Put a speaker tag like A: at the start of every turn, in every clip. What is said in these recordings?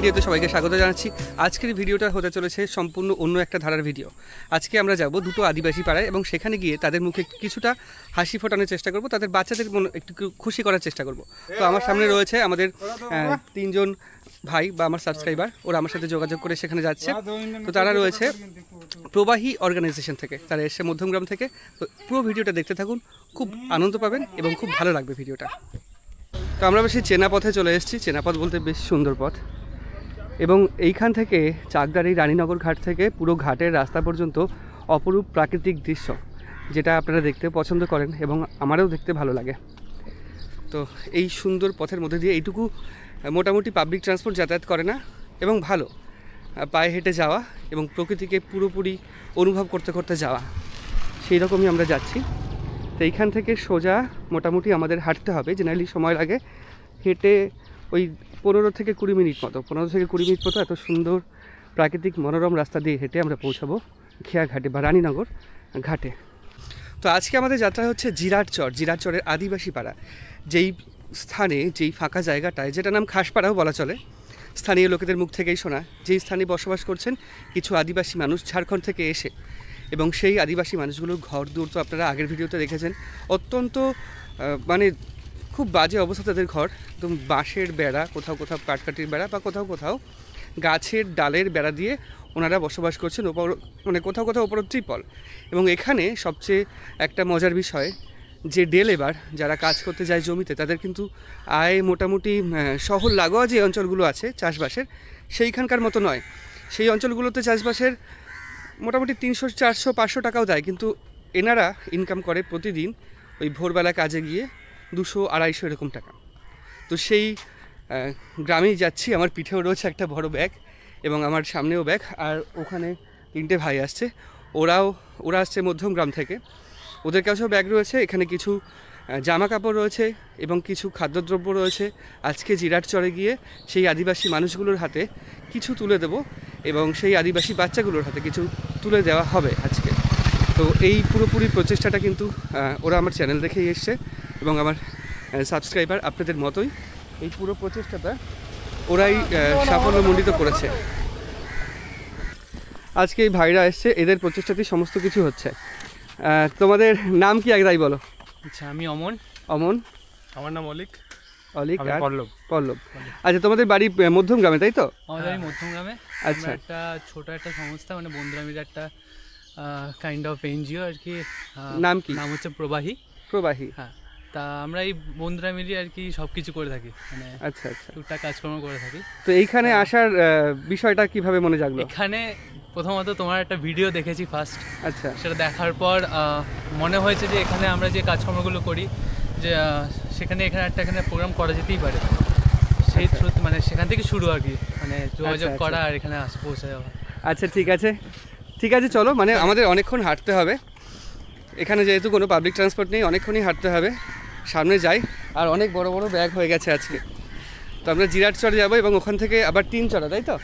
A: ভিডিওতে সবাইকে স্বাগত জানাচ্ছি। আজকের ভিডিওটা হতে চলেছে সম্পূর্ণ অন্য একটা ধারার ভিডিও। আজকে আমরা যাব দুটো আদিবাসী পাড়ায় এবং সেখানে গিয়ে তাদের মুখে কিছুটা হাসি ফোটানোর চেষ্টা করব, তাদের বাচ্চাদের একটু খুশি করার চেষ্টা করব। তো আমার সামনে রয়েছে আমাদের 3 জন ভাই বা আমার সাবস্ক্রাইবার, ওরা আমার সাথে যোগাযোগ করে সেখানে যাচ্ছে। তো তারা রয়েছে প্রবাহী অর্গানাইজেশন থেকে, তারা এসে মধ্যমগ্রাম থেকে। তো পুরো ভিডিওটা দেখতে থাকুন, খুব আনন্দ পাবেন এবং খুব ভালো লাগবে ভিডিওটা। তো আমরা বেশি চেনা পথে চলে এসেছি, চেনা পথ বলতে বেশ সুন্দর পথ, এবং এইখান থেকে চাকদার এই রানীনগর ঘাট থেকে পুরো ঘাটের রাস্তা পর্যন্ত অপরূপ প্রাকৃতিক দৃশ্য, যেটা আপনারা দেখতে পছন্দ করেন এবং আমারও দেখতে ভালো লাগে। তো এই সুন্দর পথের মধ্যে দিয়ে এইটুকু মোটামুটি পাবলিক ট্রান্সপোর্ট যাতায়াত করে না, এবং ভালো পায়ে হেঁটে যাওয়া এবং প্রকৃতিকে পুরোপুরি অনুভব করতে করতে যাওয়া, সেই রকমই আমরা যাচ্ছি। তো এইখান থেকে সোজা মোটামুটি আমাদের হাঁটতে হবে, জেনারেলি সময় লাগে হেঁটে ওই 15 থেকে 20 মিনিট মতো, 15 থেকে 20 মিনিট মতো এত সুন্দর প্রাকৃতিক মনোরম রাস্তা দিয়ে হেঁটে আমরা পৌঁছাবো খেয়াঘাটে বা রানীনগর ঘাটে। তো আজকে আমাদের যাত্রা হচ্ছে জিরাটচরের আদিবাসী পাড়া, যেই স্থানে, যেই ফাঁকা জায়গাটায়, যেটা নাম খাসপাড়াও বলা চলে, স্থানীয় লোকেদের মুখ থেকেই শোনা, যেই স্থানে বসবাস করছেন কিছু আদিবাসী মানুষ ঝাড়খণ্ড থেকে এসে, এবং সেই আদিবাসী মানুষগুলোর ঘর দূর তো আপনারা আগের ভিডিওতে দেখেছেন, অত্যন্ত মানে খুব বাজে অবস্থা তাদের ঘর, একদম বাঁশের বেড়া, কোথাও কোথাও কাঠকাঠির বেড়া বা কোথাও কোথাও গাছের ডালের বেড়া দিয়ে ওনারা বসবাস করছেন, ওপর মানে কোথাও কোথাও ওপর ত্রিপল। এবং এখানে সবচেয়ে একটা মজার বিষয় যে ডে লেবার যারা কাজ করতে যায় জমিতে, তাদের কিন্তু আয় মোটামুটি শহর লাগোয়া যে অঞ্চলগুলো আছে চাষবাসের, সেইখানকার মতো নয়। সেই অঞ্চলগুলোতে চাষবাসের মোটামুটি 300, 400, 500 টাকাও দেয়, কিন্তু এনারা ইনকাম করে প্রতিদিন ওই ভোরবেলা কাজে গিয়ে 200, 250 এরকম টাকা। তো সেই গ্রামেই যাচ্ছি, আমার পিঠেও রয়েছে একটা বড় ব্যাগ এবং আমার সামনেও ব্যাগ, আর ওখানে 3টে ভাই আসছে, ওরা আসছে মধ্যমগ্রাম থেকে, ওদের কাছেও ব্যাগ রয়েছে। এখানে কিছু জামা কাপড় রয়েছে এবং কিছু খাদ্যদ্রব্য রয়েছে। আজকে জিরাটচরে গিয়ে সেই আদিবাসী মানুষগুলোর হাতে কিছু তুলে দেব এবং সেই আদিবাসী বাচ্চাগুলোর হাতে কিছু তুলে দেওয়া হবে আজকে। তো এই পুরোপুরি প্রচেষ্টাটা কিন্তু ওরা আমার চ্যানেল দেখেই এসছে এবং আমার সাবস্ক্রাইবার আপনাদের মতোই এই পুরো প্রচেষ্টাটা ওরাই সাফল্যমণ্ডিত করেছে। আজকে এই ভাইরা এসছে, এদের প্রচেষ্টাতেই সমস্ত কিছু হচ্ছে। তোমাদের নাম কি আগে তাই বলো?
B: আচ্ছা, আমি অমন।
A: আমার নাম অলিক।
B: আর
A: পল্লব। আচ্ছা, তোমাদের বাড়ি মধ্যমগ্রামে তাই তো?
B: আমাদের বাড়ি মধ্যমগ্রামে।
A: আচ্ছা,
B: একটা ছোট একটা সংস্থা, মানে বন্ধুরা মিলে একটা কাইন্ড অফ এনজিও আর কি।
A: নাম কি?
B: নাম হচ্ছে প্রবাহী। হ্যাঁ, তা আমরা এই বন্ধুরা মিলে আর কি সব কিছু করে থাকি, মানে
A: আচ্ছা
B: টুকটাক কাজকর্ম করে থাকি।
A: তো এইখানে আসার বিষয়টা কিভাবে মনে জাগলো?
B: এখানে প্রথমত তোমার একটা ভিডিও দেখেছি ফার্স্ট।
A: আচ্ছা,
B: সেটা দেখার পর মনে হয়েছে যে এখানে আমরা যে কাজকর্মগুলো করি, যে এখানে একটা প্রোগ্রাম করা যেতেই পারে। সেই থ্রুতে মানে সেখান থেকে শুরু আর কি, মানে যোগাযোগ করা আর এখানে পৌঁছে যাওয়া।
A: আচ্ছা, ঠিক আছে, চলো। মানে আমাদের অনেকক্ষণ হাঁটতে হবে, এখানে যেহেতু কোনো পাবলিক ট্রান্সপোর্ট নেই, অনেকক্ষণই হাঁটতে হবে। সামনে যাই, আর অনেক বড় বড় ব্যাগ হয়ে গেছে আজকে। তো আমরা জিরাটচরে যাবো এবং ওখান থেকে আবার 3 চড়া, তাই তো?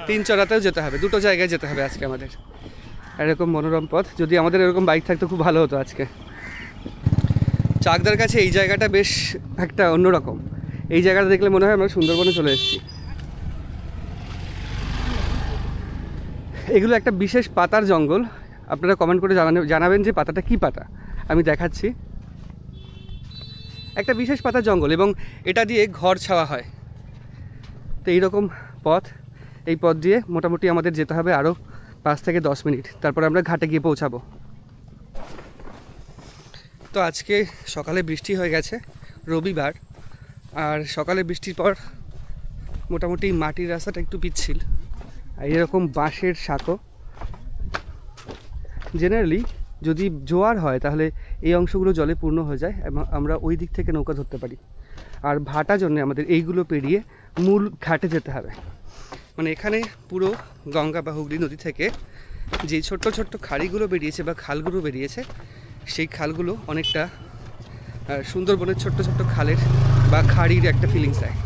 A: 3 চড়াতেও যেতে হবে, দুটো জায়গায় যেতে হবে আজকে আমাদের। এরকম মনোরম পথ, যদি আমাদের এরকম বাইক থাকতো খুব ভালো হতো আজকে। চাকদার কাছে এই জায়গাটা বেশ একটা অন্যরকম। এই জায়গাটা দেখলে মনে হয় আমরা সুন্দরবনে চলে এসেছি। এগুলো একটা বিশেষ পাতার জঙ্গল, আপনারা কমেন্ট করে জানাবেন যে পাতাটা কি পাতা। আমি দেখাচ্ছি, একটা বিশেষ পাতার জঙ্গল, এবং এটা দিয়ে ঘর ছাওয়া হয়। তো এইরকম পথ, এই পথ দিয়ে মোটামুটি আমাদের যেতে হবে আরও 5 থেকে 10 মিনিট, তারপর আমরা ঘাটে গিয়ে পৌঁছাবো। তো আজকে সকালে বৃষ্টি হয়ে গেছে, রবিবার, আর সকালে বৃষ্টির পর মোটামুটি মাটির রাস্তাটা একটু পিচ্ছিল, আর এরকম বাঁশের সাঁকো। জেনারেলি যদি জোয়ার হয় তাহলে এই অংশগুলো জলে পূর্ণ হয়ে যায় এবং আমরা ওই দিক থেকে নৌকা ধরতে পারি। আর ভাটার জন্য আমাদের এইগুলো পেরিয়ে মূল ঘাটে যেতে হবে। মানে এখানে পুরো গঙ্গা বা হুগলি নদী থেকে যে ছোট্ট ছোট্ট খাড়িগুলো বেরিয়েছে বা খালগুলো বেরিয়েছে, সেই খালগুলো অনেকটা সুন্দরবনের ছোট্ট ছোট্ট খালের বা খাড়ির একটা ফিলিংস দেয়।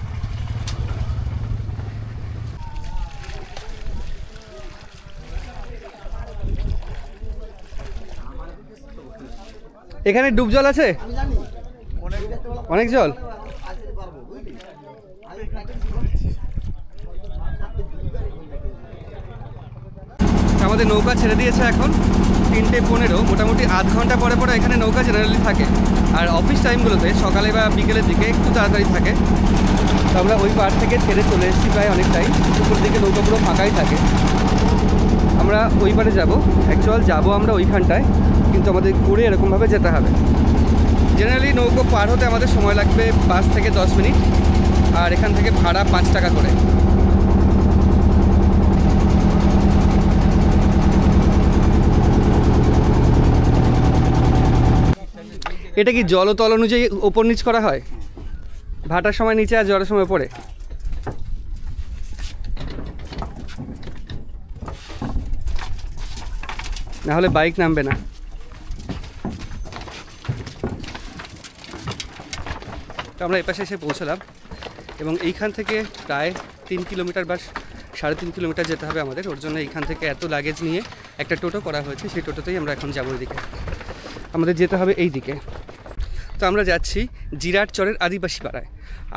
A: এখানে ডুব জল আছে, অনেক জল। আমাদের নৌকা ছেড়ে দিয়েছে এখন 3:15, মোটামুটি আধ ঘন্টা পরে পরে এখানে নৌকা জেনারেলি থাকে। আর অফিস টাইমগুলোতে সকালে বা বিকেলের দিকে একটু তাড়াতাড়ি থাকে। তো আমরা ওই পার থেকে ছেড়ে চলে এসেছি প্রায় অনেকটাই, দুপুর দিকে নৌকা পুরো ফাঁকাই থাকে। আমরা ওই পারে যাবো, অ্যাকচুয়াল যাবো আমরা ওইখানটায়, কিন্তু আমাদের ঘুরে এরকমভাবে যেতে হবে। জেনারেলি নৌকো পার হতে আমাদের সময় লাগবে 5 থেকে 10 মিনিট, আর এখান থেকে ভাড়া 5 টাকা করে। এটা কি জলতল অনুযায়ী ওপর নিচ করা হয়? ভাটার সময় নিচে আর জ্বরের সময় পড়ে? না হলে বাইক নামবে না। তো আমরা এপাশে এসে পৌঁছলাম এবং এইখান থেকে প্রায় 3 কিলোমিটার বা 3.5 কিলোমিটার যেতে হবে আমাদের। ওর জন্য এইখান থেকে এত লাগেজ নিয়ে একটা টোটো করা হয়েছে, সেই টোটোতেই আমরা এখন যাবো। ওইদিকে আমাদের যেতে হবে এই দিকে। তো আমরা যাচ্ছি জিরাটচরের আদিবাসী পাড়ায়।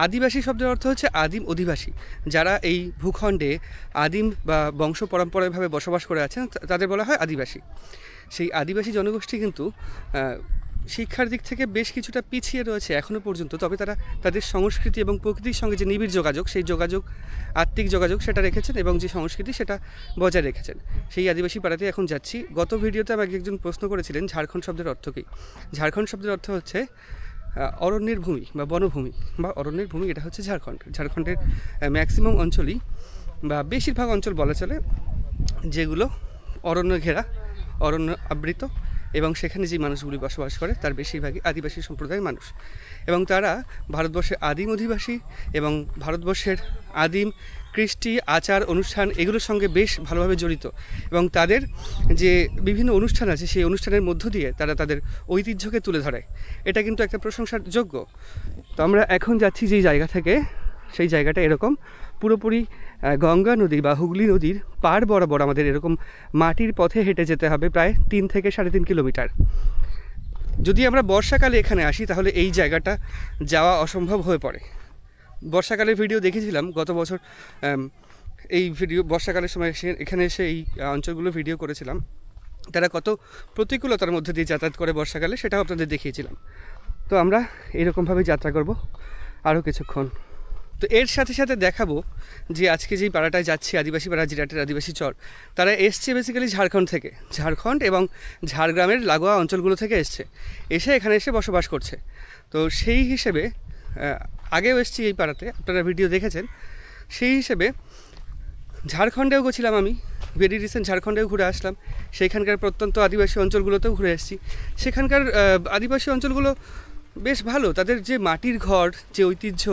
A: আদিবাসী শব্দের অর্থ হচ্ছে আদিম অধিবাসী, যারা এই ভূখণ্ডে আদিম বা বংশ পরম্পরাভাবে বসবাস করে আছেন তাদের বলা হয় আদিবাসী। সেই আদিবাসী জনগোষ্ঠী কিন্তু শিক্ষার দিক থেকে বেশ কিছুটা পিছিয়ে রয়েছে এখনও পর্যন্ত, তবে তারা তাদের সংস্কৃতি এবং প্রকৃতির সঙ্গে যে নিবিড় যোগাযোগ, সেই যোগাযোগ, আত্মিক যোগাযোগ সেটা রেখেছেন এবং যে সংস্কৃতি সেটা বজায় রেখেছেন। সেই আদিবাসী পাড়াতে এখন যাচ্ছি। গত ভিডিওতে আমাকে একজন প্রশ্ন করেছিলেন ঝাড়খণ্ড শব্দের অর্থ কী। ঝাড়খণ্ড শব্দের অর্থ হচ্ছে অরণ্যের ভূমি বা বনভূমি বা অরণ্যের ভূমি। এটা হচ্ছে ঝাড়খণ্ড। ঝাড়খণ্ডের ম্যাক্সিমাম অঞ্চলই বা বেশিরভাগ অঞ্চল বলা চলে যেগুলো অরণ্য ঘেরা, অরণ্য আবৃত, এবং সেখানে যে মানুষগুলি বসবাস করে তার বেশিরভাগই আদিবাসী সম্প্রদায়ের মানুষ। এবং তারা ভারতবর্ষের আদিম অধিবাসী এবং ভারতবর্ষের আদিম কৃষ্টি, আচার, অনুষ্ঠান এগুলোর সঙ্গে বেশ ভালোভাবে জড়িত। এবং তাদের যে বিভিন্ন অনুষ্ঠান আছে সেই অনুষ্ঠানের মধ্য দিয়ে তারা তাদের ঐতিহ্যকে তুলে ধরে। এটা কিন্তু একটা প্রশংসার যোগ্য। তো আমরা এখন যাচ্ছি যেই জায়গা থেকে, সেই জায়গাটা এরকম পুরোপুরি গঙ্গা নদী বা হুগলি নদীর পার বরাবর আমাদের এরকম মাটির পথে হেঁটে যেতে হবে প্রায় 3 থেকে 3.5 কিলোমিটার। যদি আমরা বর্ষাকালে এখানে আসি তাহলে এই জায়গাটা যাওয়া অসম্ভব হয়ে পড়ে। বর্ষাকালের ভিডিও দেখেছিলাম গত বছর, এই ভিডিও বর্ষাকালের সময় এখানে এসে এই অঞ্চলগুলো ভিডিও করেছিলাম। তারা কত প্রতিকূলতার মধ্যে দিয়ে যাতায়াত করে বর্ষাকালে, সেটাও আপনাদের দেখিয়েছিলাম। তো আমরা এরকমভাবে যাত্রা করব আরও কিছুক্ষণ। তো এর সাথে সাথে দেখাবো যে আজকে যেই পাড়াটায় যাচ্ছি, আদিবাসী পাড়া, জিরাটের আদিবাসী চর, তারা এসছে বেসিক্যালি ঝাড়খণ্ড থেকে, ঝাড়খণ্ড এবং ঝাড়গ্রামের লাগোয়া অঞ্চলগুলো থেকে এসে এখানে এসে বসবাস করছে। তো সেই হিসেবে আগেও এসছি এই পাড়াতে, আপনারা ভিডিও দেখেছেন। সেই হিসেবে ঝাড়খণ্ডেও গেছিলাম আমি, ভেরি রিসেন্ট ঝাড়খণ্ডেও ঘুরে আসলাম। সেইখানকার প্রত্যন্ত আদিবাসী অঞ্চলগুলোতেও ঘুরে এসেছি। সেখানকার আদিবাসী অঞ্চলগুলো বেশ ভালো। তাদের যে মাটির ঘর, যে ঐতিহ্য,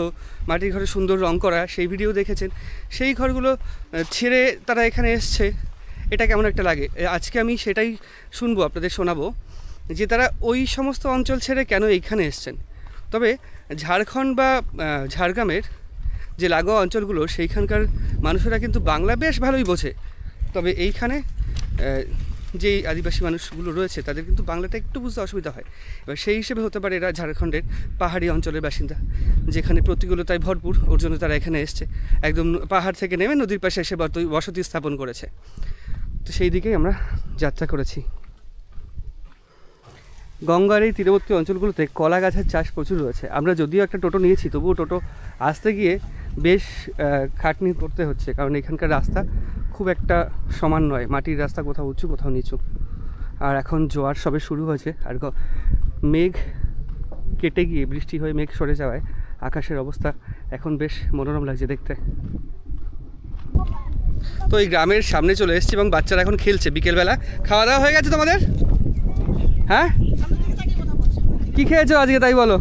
A: মাটির ঘরে সুন্দর রং করা, সেই ভিডিও দেখেছেন। সেই ঘরগুলো ছেড়ে তারা এখানে এসছে, এটা কেমন একটা লাগে। আজকে আমি সেটাই শুনবো, আপনাদের শোনাবো যে তারা ওই সমস্ত অঞ্চল ছেড়ে কেন এইখানে এসছেন। তবে ঝাড়খণ্ড বা ঝাড়গ্রামের যে লাগোয়া অঞ্চলগুলো, সেইখানকার মানুষেরা কিন্তু বাংলা বেশ ভালোই বোঝে। তবে এইখানে যেই আদিবাসী মানুষগুলো রয়েছে তাদের কিন্তু বাংলাটা একটু বুঝতে অসুবিধা হয়। এবার সেই হিসেবে হতে পারে এরা ঝাড়খণ্ডের পাহাড়ি অঞ্চলের বাসিন্দা, যেখানে প্রতিকূলতায় ভরপুর, ওর জন্য তারা এখানে এসছে। একদম পাহাড় থেকে নেমে নদীর পাশে এসে বসতি স্থাপন করেছে। তো সেই দিকেই আমরা যাত্রা করেছি। গঙ্গার এই তীরবর্তী অঞ্চলগুলোতে কলা গাছের চাষ প্রচুর রয়েছে। আমরা যদিও একটা টোটো নিয়েছি, তবুও টোটো আসতে গিয়ে বেশ খাটনি করতে হচ্ছে, কারণ এখানকার রাস্তা খুব একটা সমান নয়। মাটির রাস্তা, কোথাও উঁচু কোথাও নিচু। আর এখন জোয়ার সবে শুরু হয়েছে, আর মেঘ কেটে গিয়ে বৃষ্টি হয়ে মেঘ সরে যাওয়ায় আকাশের অবস্থা এখন বেশ মনোরম লাগছে দেখতে। তো এই গ্রামের সামনে চলে এসেছি এবং বাচ্চারা এখন খেলছে বিকেলবেলা। খাওয়া দাওয়া হয়ে গেছে তোমাদের? হ্যাঁ, কি খেয়েছো আজকে তাই বলো?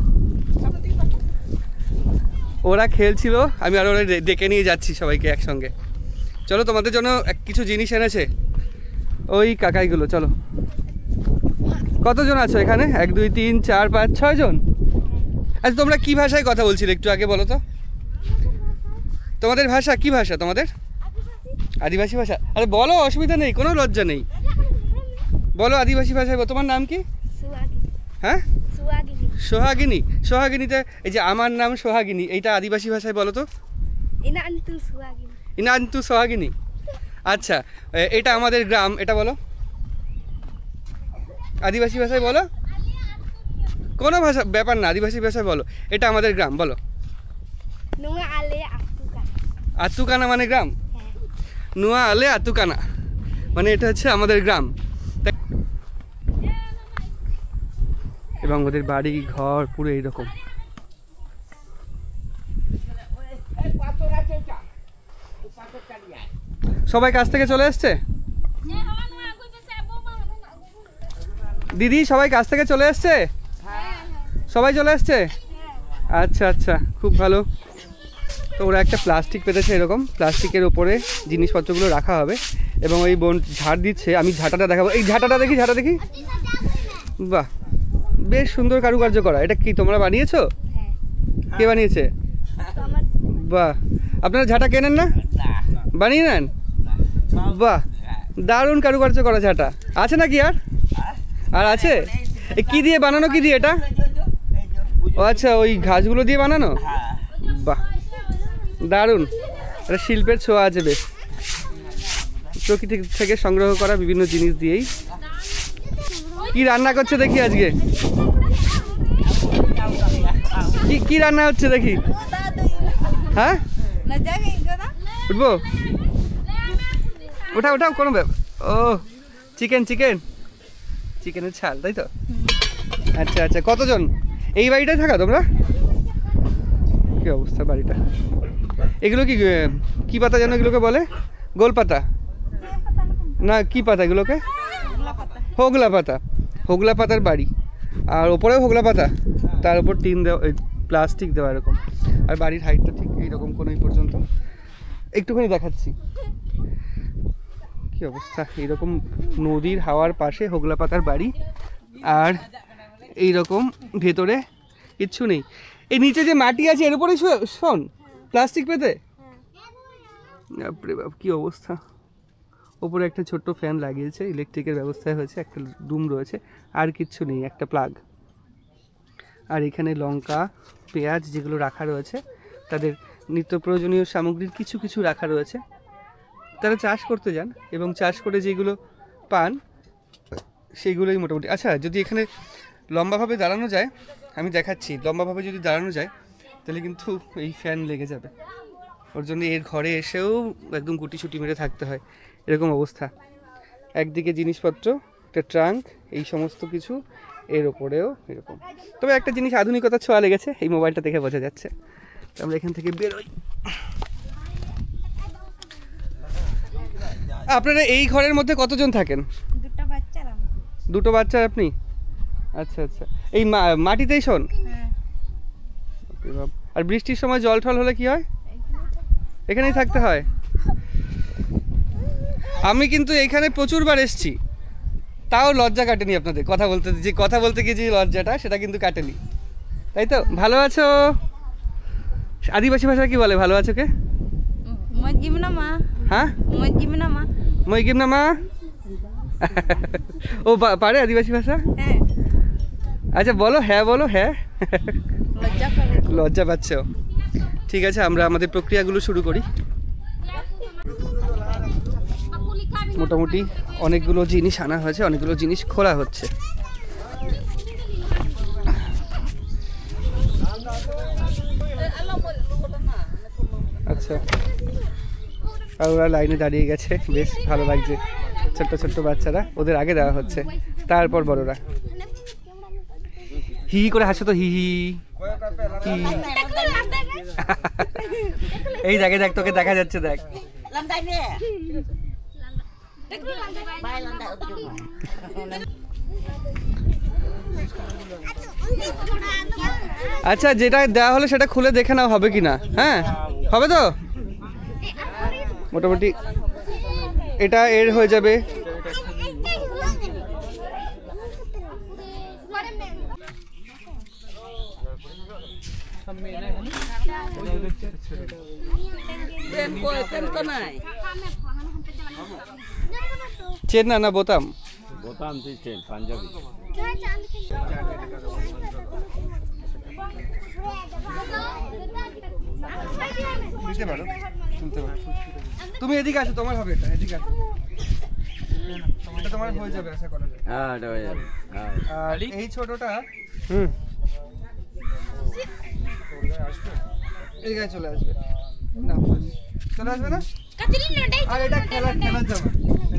A: ওরা খেলছিল, আমি আর ওরা ডেকে নিয়ে যাচ্ছি সবাইকে একসঙ্গে। চলো, তোমাদের জন্য কিছু জিনিস এনেছে ওই কাকাইগুলো। চলো, কতজন আছো এখানে? 1 2 3 4 5 6 জন। আচ্ছা, তোমরা কি ভাষায় কথা বলছিলে একটু আগে বলো তো? তোমাদের ভাষা কি ভাষা তোমাদের? আদিবাসী ভাষা। আরে বলো, অসুবিধা নেই, কোনো লজ্জা নেই, বলো আদিবাসী ভাষায়। তোমার নাম কি? হ্যাঁ, সোহাগিনী। সোহাগিনীতে এই যে আমার নাম সোহাগিনী, এইটা আদিবাসী ভাষায় বলো তো? ইনান্তু সোহাগিনী। আচ্ছা, এটা আমাদের গ্রাম, এটা বলো আদিবাসী ভাষায় বলো, কোনো ভাষা ব্যাপার না, আদিবাসী ভাষায় বলো এটা আমাদের গ্রাম বলো।
C: Nunga ale atukan.
A: আতুকানা মানে গ্রাম, নুয়া আলে আতুকানা মানে এটা হচ্ছে আমাদের গ্রাম। এবং ওদের বাড়ি ঘর পুরো এইরকম। সবাই কাছ থেকে চলে এসছে দিদি, সবাই কাছ থেকে চলে এসছে, সবাই চলে এসছে, আচ্ছা আচ্ছা খুব ভালো। তো ওরা একটা প্লাস্টিক পেতেছে, এরকম প্লাস্টিকের ওপরে জিনিসপত্রগুলো রাখা হবে এবং ওই বোন ঝাড় দিচ্ছে। আমি ঝাঁটাটা দেখাবো, এই ঝাঁটাটা দেখি, ঝাঁটা দেখি, বাহ বেশ সুন্দর কারুকার্য করা। এটা কি তোমরা বানিয়েছো? কে বানিয়েছে? বাহ, আপনারা ঝাঁটা কেনেন না, বানিয়ে নেন? বাহ দারুণ কারুকার্য করা ঝাঁটা। আছে নাকি আর আর আছে? কি দিয়ে বানানো, কি দিয়ে এটা? ও আচ্ছা, ওই ঘাসগুলো দিয়ে বানানো। বাহ দারুণ, এটা শিল্পের ছোঁয়া আছে বেশ। প্রকৃতি থেকে সংগ্রহ করা বিভিন্ন জিনিস দিয়েই। কি রান্না করছে দেখি আজকে, কি কি রান্না হচ্ছে দেখি? হ্যাঁ উঠবো, ওঠা ওঠাও, কোনো ব্যাপার। ও চিকেন, চিকেন চিকেনের ছাল, তাই তো? আচ্ছা আচ্ছা, কতজন এই বাড়িটায় থাকা তোমরা? কি অবস্থা বাড়িটা? এগুলো কি কি পাতা যেন এগুলোকে বলে? গোল পাতা না কি পাতা এগুলোকে? হোগলা পাতা, হোগলা পাতার বাড়ি। আর ওপরেও হোগলা পাতা, তার উপর টিন দেওয়া, প্লাস্টিক দেওয়া এরকম। আর বাড়ির হাইটটা ঠিক এইরকম কোনো এই পর্যন্ত। একটুখানি দেখাচ্ছি কি অবস্থা। এইরকম নদীর হাওয়ার পাশে হোগলা পাতার বাড়ি, আর এইরকম ভেতরে কিচ্ছু নেই। এই নিচে যে মাটি আছে এর উপরেই শোন প্লাস্টিক পেতে। বাপরে বাপ কি অবস্থা। ওপরে একটা ছোট্ট ফ্যান লাগিয়েছে, ইলেকট্রিকের ব্যবস্থা হয়েছে, একটা রুম রয়েছে, আর কিচ্ছু নেই, একটা প্লাগ। আর এখানে লঙ্কা পেঁয়াজ যেগুলো রাখা রয়েছে, তাদের নিত্য প্রয়োজনীয় সামগ্রীর কিছু কিছু রাখা রয়েছে। তারা চাষ করতে যান এবং চাষ করে যেগুলো পান সেইগুলোই মোটামুটি। আচ্ছা, যদি এখানে লম্বাভাবে দাঁড়ানো যায়, আমি দেখাচ্ছি, লম্বাভাবে যদি দাঁড়ানো যায় তাহলে কিন্তু এই ফ্যান লেগে যাবে। ওর জন্য এর ঘরে এসেও একদম গুটিসুটি মেরে থাকতে হয়, এরকম অবস্থা। একদিকে জিনিসপত্র, একটা ট্রাঙ্ক, এই সমস্ত কিছু, এর ওপরেও এরকম। তবে একটা জিনিস আধুনিকতার ছোঁয়া লেগেছে, এই মোবাইলটা দেখে বোঝা যাচ্ছে। আমরা এখান থেকে বেরোই। আপনারা এই ঘরের মধ্যে কতজন থাকেন? দুটো বাচ্চা আপনি? আচ্ছা আচ্ছা, এই মাটিতেই শোন? আর বৃষ্টির সময় জল টল হলে কি হয়? এখানেই থাকতে হয়। আমি কিন্তু এখানে প্রচুরবার এসেছি, তাও লজ্জা কাটেনি আপনাদের কথা বলতে, যে কথা বলতে গিয়ে যে লজ্জাটা সেটা কিন্তু কাটেনি, তাই তো? ভালো আছো? আদিবাসী ভাষা কি বলে ভালো আছো কে? হ্যাঁ মইগিম না মা। ও পারে আদিবাসী ভাষা? আচ্ছা বলো, হ্যাঁ বলো, হ্যাঁ। লজ্জা পাচ্ছ? ঠিক আছে, আমরা আমাদের প্রক্রিয়াগুলো শুরু করি। মোটামুটি অনেকগুলো জিনিস আনা হয়েছে, অনেকগুলো জিনিস খোলা হচ্ছে। আচ্ছা, আর ওরা লাইনে দাঁড়িয়ে গেছে, বেশ ভালো লাগছে। ছোট্ট ছোট্ট বাচ্চারা, ওদের আগে দেওয়া হচ্ছে, তারপর বড়রা। হি হি করে হাসো তো, হি হি হি। এই দেখে, দেখ তোকে দেখা যাচ্ছে, দেখ। আচ্ছা, যেটা দেওয়া হলো সেটা খুলে দেখে নাও হবে কিনা। হ্যাঁ হবে তো মোটামুটি। এটা এর হয়ে যাবে। চেন না বোতাম,
D: বোতাম চেন পাঞ্জাবি।
A: বুঝতে পারো শুনতে পাবে। তুমি এদিকে আসো, তোমার হবে এটা, এদিকে আসো। এটা তোমার হয়ে যাবে আশা করা যায়।
D: হ্যাঁ এটা হয়ে যাবে। হ্যাঁ
A: আর এই ছোটটা এদিকে চলে আসবে না, চলে আসবে না। আর এটা খেলার জামা,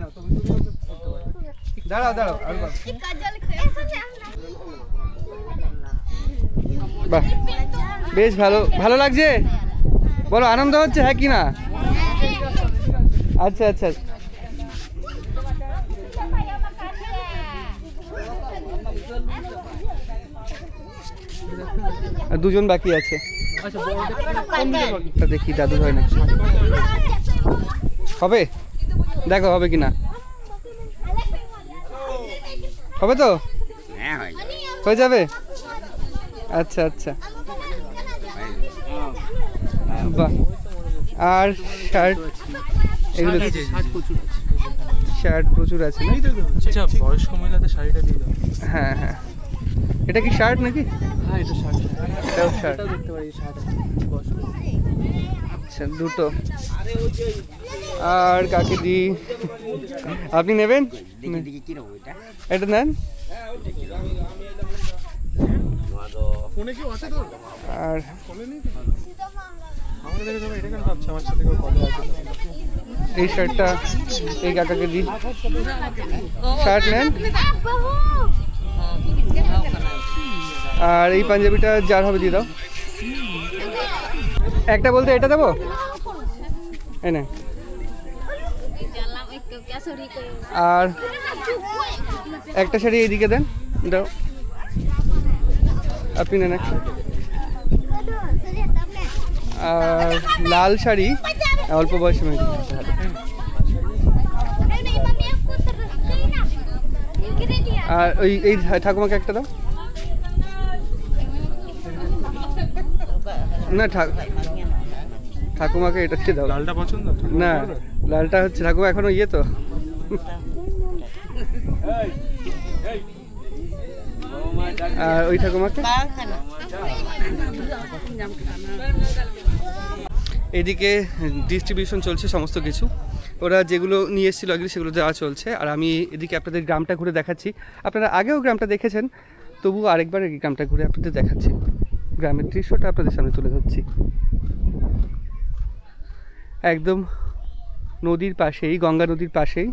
A: না তুমি করতে পারবে। দাঁড়াও দাঁড়াও আর বল। বাহ, বেশ ভালো ভালো লাগছে, বলো আনন্দ হচ্ছে হ্যাঁ কি না? আচ্ছা আচ্ছা, আর দুজন বাকি আছে। তা দেখি দাদু হয় না হবে, দেখো হবে কি না। হবে তো,
D: হ্যাঁ হয়।
A: হয়ে যাবে। আচ্ছা আচ্ছা, বাহ। আর শার্ট, এগুলো শার্ট প্রচুর আছে না?
B: আচ্ছা বয়স্ক মহিলাদের শাড়িটা দিয়ে দাও।
A: হ্যাঁ হ্যাঁ, এটা কি শার্ট নাকি?
B: হ্যাঁ এটা শার্ট,
A: এটাও শার্ট।
B: দেখতে পারি শার্ট।
A: আচ্ছা দুটো। আর কাকে দি, আপনি নেবেন?
D: দেখি কি রকম এটা।
A: এটা নেন। আর এই শার্টটা এই কাকাকে দি, শার্ট নেন। আর এই পাঞ্জাবিটা যার হবে দিয়ে দাও। একটা বলতে এটা দেবো, এই না। আর একটা শাড়ি এইদিকে দেন, দাও আপনি নেন একটা। আর লাল শাড়ি অল্প বয়সে মেয়েদের দিতে হবে। আর ওই এই ঠাকুমাকে একটা দাও না, ঠাকুমাকে এটা দিয়ে দাও।
B: লালটা পছন্দ
A: না, লালটা হচ্ছে ঠাকুমা এখনো ইয়ে তো। আর ওই ঠাকুমাকে এদিকে ডিস্ট্রিবিউশন চলছে সমস্ত কিছু, ওরা যেগুলো নিয়ে এসেছিল আগে সেগুলো দেওয়া চলছে। আর আমি এদিকে আপনাদের গ্রামটা ঘুরে দেখাচ্ছি। আপনারা আগেও গ্রামটা দেখেছেন, তবুও আরেকবার এই গ্রামটা ঘুরে আপনাদের দেখাচ্ছি, গ্রামের দৃশ্যটা আপনাদের সামনে তুলে ধরছি। একদম নদীর পাশেই, গঙ্গা নদীর পাশেই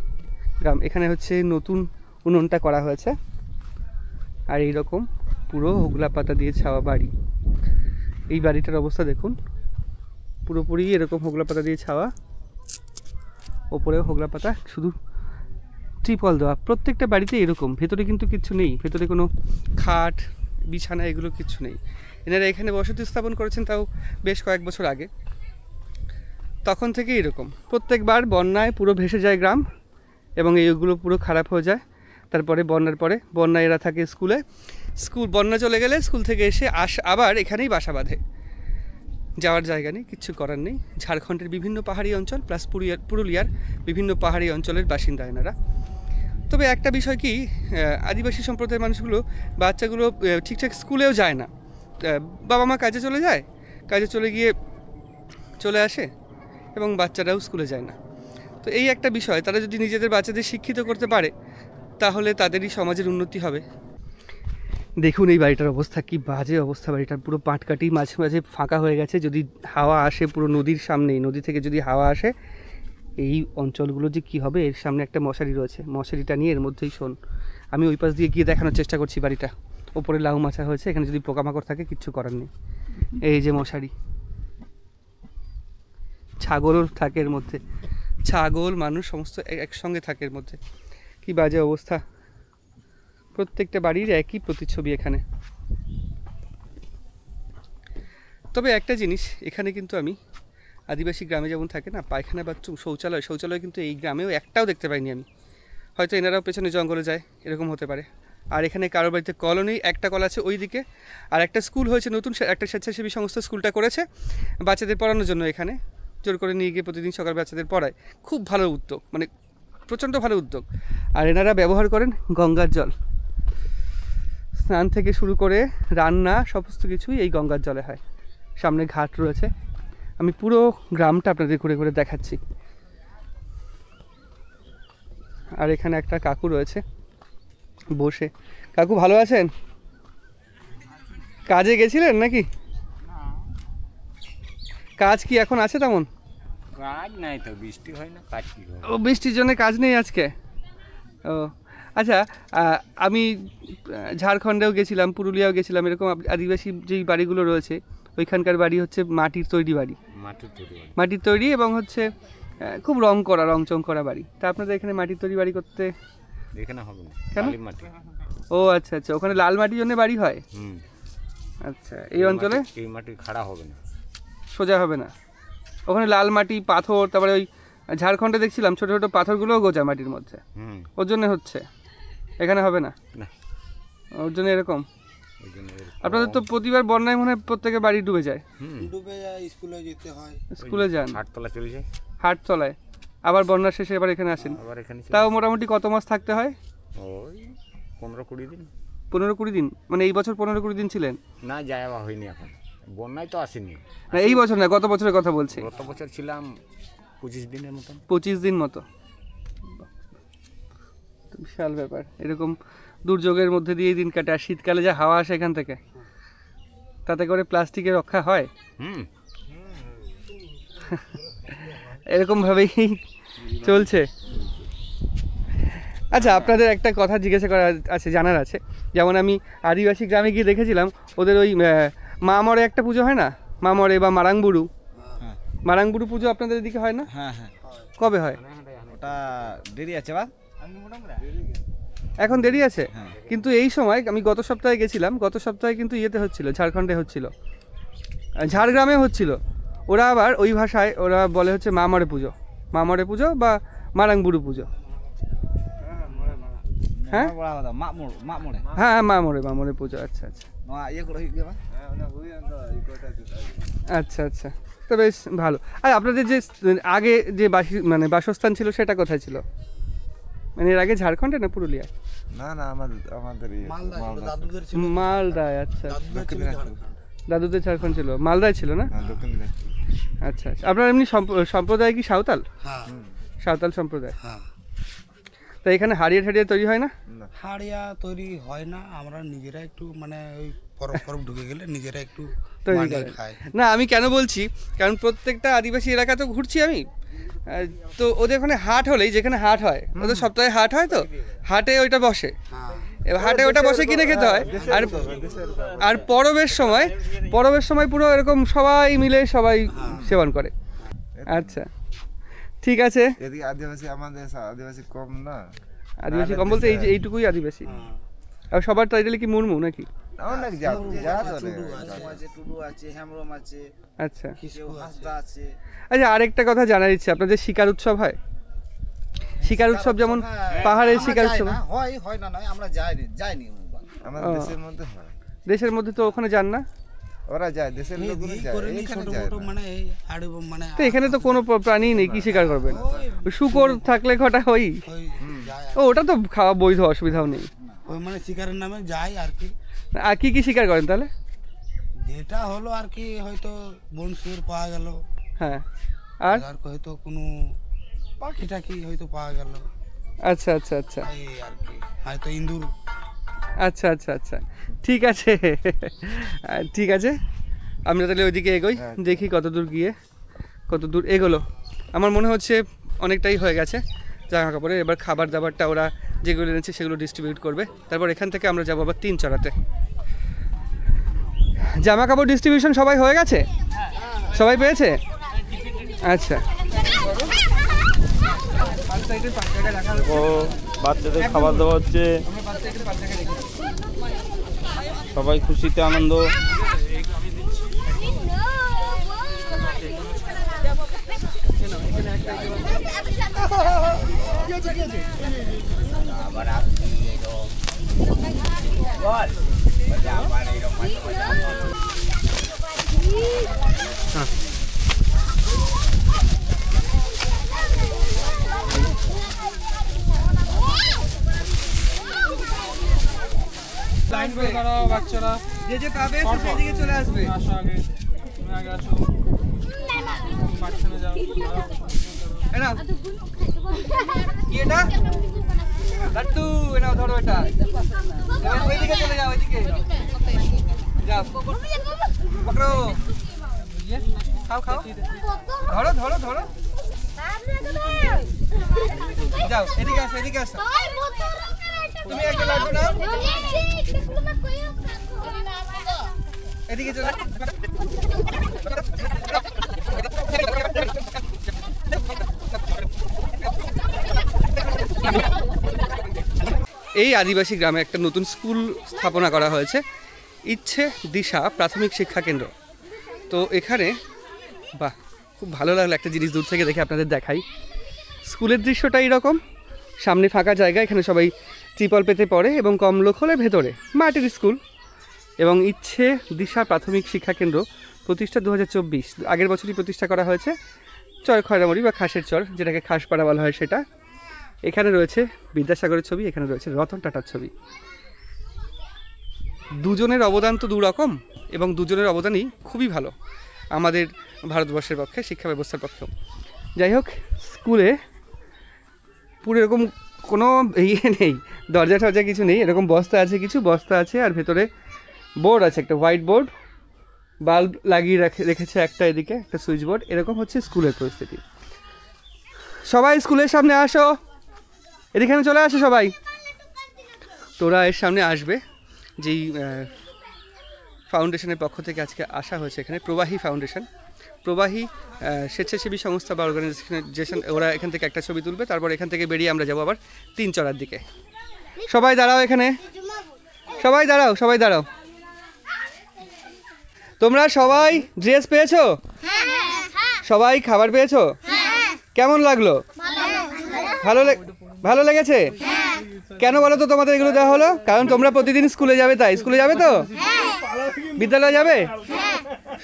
A: গ্রাম। এখানে হচ্ছে নতুন উনুনটা করা হয়েছে। আর এইরকম পুরো হোগলা পাতা দিয়ে ছাওয়া বাড়ি। এই বাড়িটার অবস্থা দেখুন, পুরোপুরি এরকম হোগলা পাতা দিয়ে ছাওয়া, ওপরেও হোগলা পাতা, শুধু ত্রিপল দেওয়া। প্রত্যেকটা বাড়িতে এরকম, ভেতরে কিন্তু কিচ্ছু নেই, ভেতরে কোনো খাট বিছানা এগুলো কিচ্ছু নেই। এনারা এখানে বসতি স্থাপন করেছেন তাও বেশ কয়েক বছর আগে। তখন থেকে এরকম প্রত্যেকবার বন্যায় পুরো ভেসে যায় গ্রাম, এবং এইগুলো পুরো খারাপ হয়ে যায়। তারপরে বন্যার পরে, বন্যায় এরা থাকে স্কুলে, বন্যা চলে গেলে স্কুল থেকে এসে আবার এখানেই বাসা বাঁধে, যাওয়ার জায়গা নেই, কিচ্ছু করার নেই। ঝাড়খণ্ডের বিভিন্ন পাহাড়ি অঞ্চল প্লাস পুরুলিয়ার বিভিন্ন পাহাড়ি অঞ্চলের বাসিন্দা এনারা। তবে একটা বিষয় কি, আদিবাসী সম্প্রদায়ের মানুষগুলো, বাচ্চাগুলো ঠিকঠাক স্কুলেও যায় না। বাবা মা কাজে চলে যায়, কাজে চলে গিয়ে চলে আসে, এবং বাচ্চারাও স্কুলে যায় না। তো এই একটা বিষয়, তারা যদি নিজেদের বাচ্চাদের শিক্ষিত করতে পারে তাহলে তাদেরই সমাজের উন্নতি হবে। দেখুন এই বাড়িটার অবস্থা, কি বাজে অবস্থা বাড়িটার, পুরো পাটকাটি মাঝে মাঝে ফাঁকা হয়ে গেছে। যদি হাওয়া আসে পুরো নদীর সামনেই, নদী থেকে যদি হাওয়া আসে এই অঞ্চলগুলো যে কী হবে। এর সামনে একটা মশারি রয়েছে, মশারিটা নিয়ে এর মধ্যেই শোন। আমি ওই পাশ দিয়ে গিয়ে দেখানোর চেষ্টা করছি বাড়িটা। ওপরে লাউ মাছা হয়েছে, এখানে যদি পোকামাকড় থাকে কিচ্ছু করার নেই। এই যে মশারি, ছাগলও থাকে এর মধ্যে, ছাগল মানুষ সমস্ত একসঙ্গে থাকে এর মধ্যে। কি বাজে অবস্থা, প্রত্যেকটা বাড়ির একই প্রতিচ্ছবি এখানে। তবে একটা জিনিস, এখানে কিন্তু আমি আদিবাসী গ্রামে যেমন থাকে না পায়খানা বাথরুম শৌচালয় কিন্তু এই গ্রামেও একটাও দেখতে পাইনি আমি। হয়তো এনারাও পেছনে জঙ্গলে যায়, এরকম হতে পারে। আর এখানে কারোর বাড়িতে কলও নেই, একটা কল আছে ওই দিকে। আর একটা স্কুল হয়েছে নতুন, একটা স্বেচ্ছাসেবী সংস্থা স্কুলটা করেছে বাচ্চাদের পড়ানোর জন্য। এখানে জোর করে নিয়ে গিয়ে প্রতিদিন সকাল বাচ্চাদের পড়ায়। খুব ভালো উদ্যোগ, মানে প্রচণ্ড ভালো উদ্যোগ। আর এনারা ব্যবহার করেন গঙ্গার জল, স্নান থেকে শুরু করে রান্না সমস্ত কিছুই এই গঙ্গার জলে হয়। সামনে ঘাট রয়েছে, আমি পুরো গ্রামটা আপনাদের ঘুরে ঘুরে দেখাচ্ছি। আর এখানে একটা কাকু রয়েছে বসে। কাকু ভালো আছেন? কাজে গেছিলেন নাকি? কাজ কি এখন আছে তেমন?
D: কাজ নাই তো, বৃষ্টি হয় না, কাজ কি হবে?
A: ও বৃষ্টির জন্য কাজ নেই আজকে। ও আচ্ছা, আমি ঝাড়খণ্ডেও গেছিলাম, পুরুলিয়াও গেছিলাম। এরকম আদিবাসী যেই বাড়িগুলো রয়েছে ওইখানকার বাড়ি হচ্ছে মাটির তৈরি বাড়ি, মাটির তৈরি এবং হচ্ছে খুব রং করা, রংচং করা বাড়ি। তা আপনাদের এখানে মাটির তৈরি বাড়ি করতে
D: এখানে হবে না,
A: কেন?
D: বালি মাটি।
A: ও আচ্ছা আচ্ছা, ওখানে লাল মাটির জন্য বাড়ি হয়। আচ্ছা, এই অঞ্চলে
D: এই মাটি খাড়া হবে না,
A: সোজা হবে না, ওখানে লাল মাটি, পাথর। তারপরে ওই ঝাড়খণ্ডে দেখছিলাম ছোটো ছোটো পাথরগুলোও গোজা মাটির মধ্যে, ওর জন্য হচ্ছে। এখানে হবে না, ওর জন্য এরকম। আপনাদের তো প্রতিবার বন্যায় মনে হয় প্রত্যেকে বাড়ি ডুবে যায়।
E: ডুবে যায়, স্কুলে যেতে হয়।
A: স্কুলে যান,
D: হাটতলা চলে যায়,
A: হাটতলায়। আবার বন্যার শেষে এবার এখানে আসেন।
D: আবার এখানে
A: তাও মোটামুটি কত মাস থাকতে হয়?
D: ওই 15-20 দিন।
A: 15-20 দিন, মানে এই বছর 15-20 দিন ছিলেন?
D: না, যাওয়া হয়নি এখন, বন্যায় তো আসেনি।
A: না এই বছর না, গত বছরের কথা বলছি।
D: গত বছর ছিলাম 25 দিনের মতন।
A: 25 দিন মতো, বিশাল ব্যাপার। এরকম দুর্যোগের মধ্যে দিয়ে দিন কাটে। আর শীতকালে যা হাওয়া আসে এখান থেকে, তাতে করে প্লাস্টিকের রক্ষা হয়। এরকমভাবেই চলছে। আচ্ছা, আপনাদের একটা কথা জিজ্ঞাসা করা আছে, জানার আছে। যেমন আমি আদিবাসী গ্রামে গিয়ে দেখেছিলাম ওদের ওই মামরে একটা পুজো হয় না, মামরে বা মারাংবুরু। মারাংবুরু পুজো আপনাদের এদিকে হয় না?
E: হ্যাঁ হ্যাঁ।
A: কবে হয়?
E: ওটা দেরি আছে বা
A: এখন দেরি আছে। কিন্তু এই সময় আমি গত সপ্তাহে গেছিলাম, গত সপ্তাহে কিন্তু ইয়েতে হচ্ছিল, ঝাড়খণ্ডে হচ্ছিল, ঝাড়গ্রামে হচ্ছিল। ওরা আবার ওই ভাষায় ওরা বলে হচ্ছে মামরে পুজো, মামরে পুজো বা মারাংবুরু পুজো। হ্যাঁ হ্যাঁ, মামরে মামরে পুজো। আচ্ছা আচ্ছা আচ্ছা আচ্ছা, তো বেশ ভালো। আর আপনাদের যে আগে যে বাসস্থান ছিল সেটা কোথায় ছিল? মানে এর আগে ঝাড়খণ্ডে না পুরুলিয়ায়?
F: না না, আমাদের
A: মালদায়। আচ্ছা, দাদুদের ঝাড়খণ্ড ছিল, মালদায় ছিল না? আচ্ছা আচ্ছা। আপনার এমনি সম্প্রদায় কি সাঁওতাল? সাঁওতাল সম্প্রদায়। তা এখানে হাড়িয়া ঠাড়িয়া তৈরি হয় না?
E: হাড়িয়া তৈরি হয় না, আমরা নিজেরা একটু মানে ওই পরব ঢুকে গেলে নিজেরা একটু
A: তৈরি করে খাই। না আমি কেন বলছি, কারণ প্রত্যেকটা আদিবাসী এলাকা তো ঘুরছি আমি, তো ওদের ওখানে হাট হলেই, যেখানে হাট হয় ওদের সপ্তাহে হাট হয়, তো হাটে ওইটা বসে, এবার হাটে ওটা বসে কিনে খেতে হয়। আর পরবের সময় পুরো এরকম সবাই মিলে সবাই সেবন করে। আচ্ছা ঠিক আছে।
F: এদিকে আদিবাসী, আমাদের আদিবাসী কম না।
A: আদিবাসী কম বলতে এইটুকুই আদিবাসী। আর সবার টাইটেল কি মুরমু নাকি?
F: অনেক জাত
E: আছে, টুডু আছে, হেমরম আছে,
A: আচ্ছা
E: কিছু হাসদা আছে।
A: আচ্ছা, আরেকটা কথা জানার ইচ্ছে, আপনাদের শিকার উৎসব হয়? শিকার উৎসব যেমন পাহাড়ের শিকার উৎসব
E: হয়, হয় না নয়, আমরা যাইনি।
F: আমাদের দেশের মধ্যে হয়।
A: দেশের মধ্যে তো ওখানে যান না?
F: ওরা যায়, দেশের লোকগুলো যায়, এখানে যায় না।
E: মানে এই হাড়ি মানে
A: তো এখানে তো কোনো প্রাণী নেই, কি শিকার করবেন? শুকর থাকলে কটা হই। ও ওটা তো খাওয়া বৈধ, অসুবিধাও নেই।
E: ওই মানে শিকারের নামে যায় আর কি।
A: আর কি কি শিকার করেন তাহলে?
E: যেটা হলো আর কি, হয়তো বন শুয়োর পাওয়া গেল,
A: হ্যাঁ, আর
E: হয়তো কোনো পাখি টাকি হয়তো পাওয়া গেল।
A: আচ্ছা আচ্ছা আচ্ছা,
E: এই আর কি, হয়তো ইন্দুর।
A: আচ্ছা আচ্ছা আচ্ছা, ঠিক আছে ঠিক আছে, আমরা তাহলে ওইদিকে এগোই, দেখি কত দূর এগোলো। আমার মনে হচ্ছে অনেকটাই হয়ে গেছে জামা কাপড়ে। এবার খাবার দাবারটা ওরা যেগুলো এনেছে সেগুলো ডিস্ট্রিবিউট করবে, তারপর এখান থেকে আমরা যাবো আবার 3 চড়াতে। জামা কাপড় ডিস্ট্রিবিউশন সবাই হয়ে গেছে? সবাই পেয়েছে? আচ্ছা,
G: ও বাচ্চাদের খাবার দাবার হচ্ছে, সবাই খুশিতে আনন্দ।
B: লাইন করে দাঁড়াও বাচ্চারা,
A: যে পাবে সেদিকে চলে আসবে।
B: আসো আগে, তুমি আগে আসো।
A: এ নাও। কি এটা? লাড্ডু, এ নাও, ধরো এটা। এবার ওইদিকে চলে যাও, ওইদিকে। যাও, পকড়ো। খাও খাও। ধরো ধরো ধরো। যাও, এদিকে আসো, এদিকে আসো। তুমি একটা লাড্ডু নাও। এদিকে চলে। এই আদিবাসী গ্রামে একটা নতুন স্কুল স্থাপনা করা হয়েছে, ইচ্ছে দিশা প্রাথমিক শিক্ষা কেন্দ্র। তো এখানে বাহ, খুব ভালো লাগলো একটা জিনিস দূর থেকে দেখে আপনাদের দেখাই। স্কুলের দৃশ্যটা এইরকম, সামনে ফাঁকা জায়গা, এখানে সবাই ত্রিপল পেতে পড়ে এবং কম লোক হলে ভেতরে মাটির স্কুল। এবং ইচ্ছে দিশা প্রাথমিক শিক্ষা কেন্দ্র প্রতিষ্ঠা 2024, আগের বছরই প্রতিষ্ঠা করা হয়েছে। চর খয়রামুড়ি বা খাসের চর, যেটাকে খাসপাড়া বলা হয় সেটা। এখানে রয়েছে বিদ্যাসাগরের ছবি, এখানে রয়েছে রতন টাটার ছবি। দুজনের অবদান তো দুরকম এবং দুজনের অবদানই খুবই ভালো আমাদের ভারতবর্ষের পক্ষে, শিক্ষা ব্যবস্থার পক্ষেও। যাই হোক, স্কুলে পুরো এরকম কোনো ইয়ে নেই, দরজা টরজা কিছু নেই, এরকম বস্তা আছে, কিছু বস্তা আছে, আর ভেতরে বোর্ড আছে, একটা হোয়াইট বোর্ড, বাল্ব লাগিয়ে রেখেছে একটা, এদিকে একটা সুইচ বোর্ড। এরকম হচ্ছে স্কুলের পরিস্থিতি। সবাই স্কুলের সামনে আসো, এদিকে চলে আসো সবাই। তোরা এর সামনে আসবে, যেই ফাউন্ডেশনের পক্ষ থেকে আজকে আসা হয়েছে এখানে, প্রবাহী ফাউন্ডেশন, প্রবাহী স্বেচ্ছাসেবী সংস্থা বা অর্গানাইজেশন। ওরা এখান থেকে একটা ছবি তুলবে, তারপর এখান থেকে বেরিয়ে আমরা যাবো আবার 3 চড়ার দিকে। সবাই দাঁড়াও এখানে, সবাই দাঁড়াও, সবাই দাঁড়াও। তোমরা সবাই ড্রেস পেয়েছো? সবাই খাবার পেয়েছো? কেমন লাগলো? ভালো লেগেছে? কেন বলো তো তোমাদের এগুলো দেওয়া হলো? কারণ তোমরা প্রতিদিন স্কুলে যাবে, তাই। স্কুলে যাবে তো? বিদ্যালয়ে যাবে?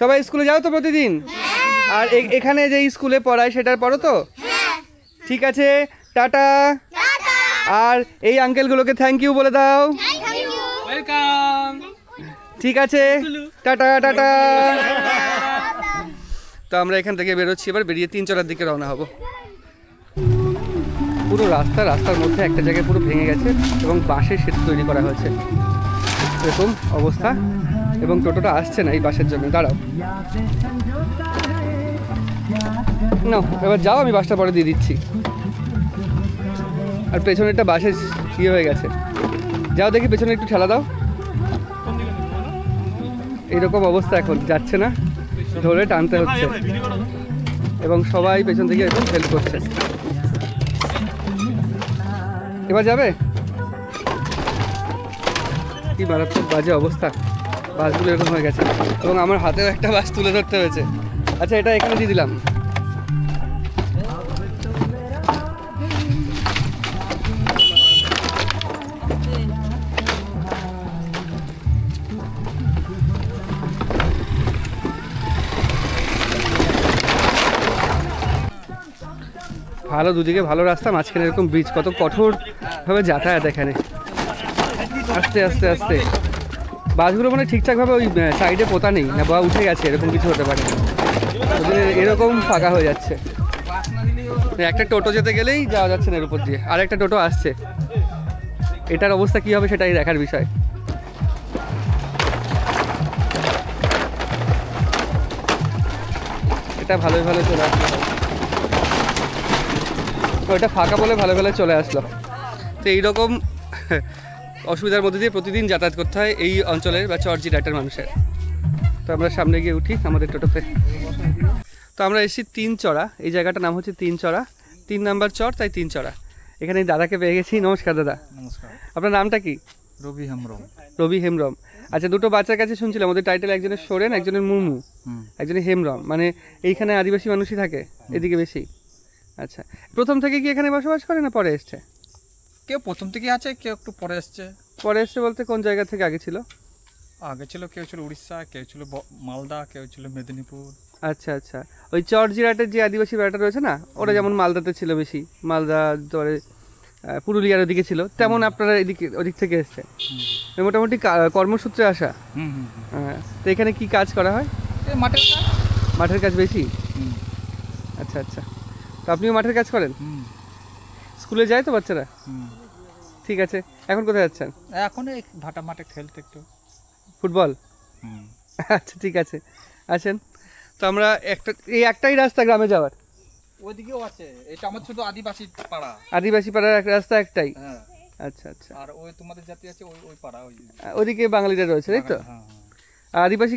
A: সবাই স্কুলে যাও তো প্রতিদিন? আর এখানে যে স্কুলে পড়ায় সেটার পড়ো তো? ঠিক আছে, টাটা। আর এই আঙ্কেলগুলোকে থ্যাংক ইউ বলে দাও।
B: ওয়েলকাম।
A: ঠিক আছে, টাটা টাটা। তো আমরা এখান থেকে বেরোচ্ছি, এবার বেরিয়ে 3 চড়ার দিকে রওনা হব। পুরো রাস্তার মধ্যে একটা জায়গায় পুরো ভেঙে গেছে এবং বাঁশের সেতু তৈরি করা হয়েছে, এরকম অবস্থা। এবং টোটোটা আসছে না এই বাসের জন্য। দাঁড়াও, না এবার যাও, আমি বাসটা পরে দিয়ে দিচ্ছি। আর পেছনে একটা বাসের ইয়ে হয়ে গেছে, যাও দেখি পেছনে একটু ঠেলা দাও। এইরকম অবস্থা, এখন যাচ্ছে না, ধরে টানতে হচ্ছে এবং সবাই পেছন থেকে এরকম হেল্প করছে। এবার যাবে? কি মারাত্মক বাজে অবস্থা, বাসগুলো এরকম হয়ে গেছে এবং আমার হাতেও একটা বাস তুলে ধরতে হয়েছে। আচ্ছা, এটা এখানে দিয়ে দিলাম। ভালো, দুদিকে ভালো রাস্তা, মাঝখানে এরকম ব্রিজ, কত কঠোরভাবে যাতায়াত এখানে। আস্তে আস্তে আস্তে বাসগুলো মানে ঠিকঠাকভাবে ওই সাইডে পোতা নেই, না বা উঠে গেছে, এরকম কিছু হতে পারে, এরকম ফাঁকা হয়ে যাচ্ছে। একটা টোটো যেতে গেলেই যাওয়া যাচ্ছে না এর উপর দিয়ে, আর একটা টোটো আসছে। এটার অবস্থা কী হবে সেটাই দেখার বিষয়। এটা ভালোই ভালো চলে আসলো, ওইটা ফাঁকা বলে ভালো চলে আসলো। তো এইরকম অসুবিধার মধ্যে দিয়ে প্রতিদিন যাতায়াত করতে হয় এই অঞ্চলের বা চরজিরাটের মানুষের। তো আমরা সামনে গিয়ে উঠি আমাদের টোটোতে। তো আমরা এসেছি 3 চড়া, এই জায়গাটার নাম হচ্ছে 3 চড়া, 3 নাম্বার চর, তাই 3 চড়া। এখানে দাদাকে পেয়ে গেছি। নমস্কার দাদা।
H: নমস্কার।
A: আপনার নামটা কি?
H: রবি হেমব্রম।
A: রবি হেমব্রম। আচ্ছা, দুটো বাচ্চার কাছে শুনছিলাম ওদের টাইটেল, একজনের সোরেন, একজনের মুর্মু, একজনের হেমব্রম। মানে এইখানে আদিবাসী মানুষই থাকে এদিকে বেশি? আচ্ছা, প্রথম থেকে কি এখানে বসবাস করে না পরে এসছে?
H: কেউ প্রথম থেকে আছে, কেউ একটু পরে এসছে।
A: পরে এসছে বলতে কোন জায়গা থেকে আগে ছিল?
H: আগে ছিল, কেউ ছিল উড়িষ্যা, কেউ ছিল মালদা, কেউ ছিল মেদিনীপুর।
A: আচ্ছা আচ্ছা, ওই চরজিরাটের যে আদিবাসী বেড়াটা রয়েছে না, ওরা যেমন মালদাতে ছিল বেশি, মালদা ধরে পুরুলিয়ার ওদিকে ছিল, তেমন আপনারা ওদিক থেকে এসছে মোটামুটি কর্মসূত্রে আসা। তো এখানে কি কাজ করা হয়?
H: মাঠের কাজ।
A: মাঠের কাজ বেশি? আচ্ছা আচ্ছা, তো আপনিও মাঠের কাজ করেন? স্কুলে যায় তো বাচ্চারা? ঠিক আছে, এখন কোথায় যাচ্ছেন?
H: এখন এই ভাটা মাঠে খেলতে একটু।
A: ফুটবল? আচ্ছা ঠিক আছে, আসেন। তো আমরা একটাই রাস্তা গ্রামে যাওয়ার?
H: ওইদিকেও আছে, এটা আমার শুধু আদিবাসী পাড়া।
A: আদিবাসী পাড়ার রাস্তা একটাই?
H: হ্যাঁ।
A: আচ্ছা আচ্ছা,
H: আর ওই তোমাদের জাতি আছে ওই পাড়া,
A: ওদিকে বাঙালিরা রয়েছে তাই তো? আর আদিবাসী